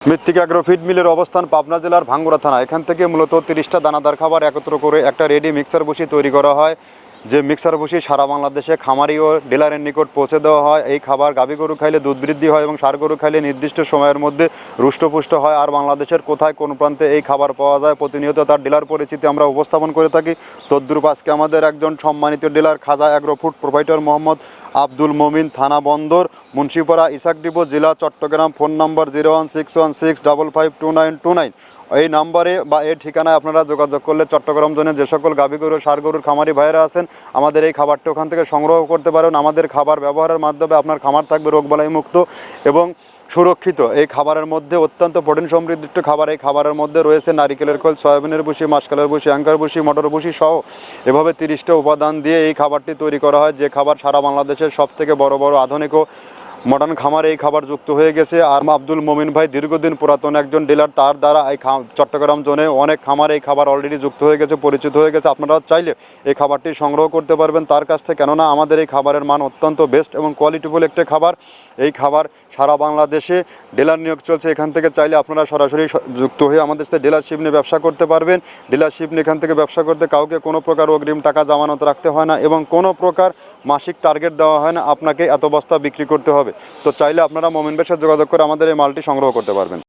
মৃত্তিকা agro feed মিলের অবস্থান পাবনা জেলার ভাঙ্গুড়া থানা। এখান থেকে মূলত 30টা দানাদার খাবার একত্র করে একটা রেডি মিক্সার বসি তৈরি করা হয়, যে মিক্সার বসি সারা বাংলাদেশে খামারি ও ডিলারের নিকট পৌঁছে দেওয়া হয়। এই খাবার গাভী গরু খাইলে দুধ বৃদ্ধি হয় এবং ষাঁড় গরু খাইলে নির্দিষ্ট সময়ের মধ্যে রুষ্টপুষ্ট হয়। আর বাংলাদেশের কোথায় কোন প্রান্তে এই খাবার পাওয়া যায় প্রতিনিয়ত তার ডিলার পরিচিতি আমরা উপস্থাপন করে থাকি। তদ্রূপ আজকে আমাদের একজন সম্মানিত dealer Khaja agro food provider Mohammad Abdul Momin, থানা বন্দর, মুন্সিপাড়া, ইসাক ডিপো, জেলা চট্টগ্রাম। ফোন নম্বর 01616552929। এই নাম্বারে বা এই ঠিকানায় আপনারা যোগাযোগ করলে চট্টগ্রাম জোনে যে সকল গাভী গরু ষাঁড় গরুর খামারি ভাইয়েরা আছেন, আমাদের এই খাবারটি ওখান থেকে সংগ্রহ করতে পারেন। আমাদের খাবার ব্যবহারের মাধ্যমে আপনার খামার থাকবে রোগবালাই মুক্ত এবং সুরক্ষিত। এই খাবারের মধ্যে অত্যন্ত প্রোটিন সমৃদ্ধ খাবার। এই খাবারের মধ্যে রয়েছে নারিকেলের খোল, সয়াবিনের ভুসি, মাসকলাইয়ের ভুসি, অ্যাঙ্কার ভুসি, মটর ভুসি সহ এভাবে 30টা উপাদান দিয়ে এই খাবারটি তৈরি করা হয়, যে খাবার সারা বাংলাদেশের সবথেকে বড় বড় আধুনিক ও মডার্ন খামারে এই খাবার যুক্ত হয়ে গেছে। আর আব্দুল মমিন ভাই দীর্ঘদিন পুরাতন একজন ডিলার, তার দ্বারা এই চট্টগ্রাম জোনে অনেক খামারে এই খাবার অলরেডি যুক্ত হয়ে গেছে, পরিচিত হয়ে গেছে। আপনারা চাইলে এই খাবারটি সংগ্রহ করতে পারবেন তার কাছ থেকে, কেননা আমাদের এই খাবারের মান অত্যন্ত বেস্ট এবং কোয়ালিটিফুল একটি খাবার। এই খাবার সারা বাংলাদেশে ডিলার নিয়োগ চলছে। এখান থেকে চাইলে আপনারা সরাসরি যুক্ত হয়ে আমাদের সাথে ডিলারশিপ নিয়ে ব্যবসা করতে পারবেন। ডিলারশিপ নিয়ে এখান থেকে ব্যবসা করতে কাউকে কোনো প্রকার অগ্রিম টাকা জামানত রাখতে হয় না এবং কোনো প্রকার মাসিক টার্গেট দেওয়া হয় না আপনাকে এত বস্তা বিক্রি করতে হবে। তো চাইলে আপনারা মমিন ভাইয়ের সাথে যোগাযোগ করে আমাদের এই মালটি সংগ্রহ করতে পারবেন।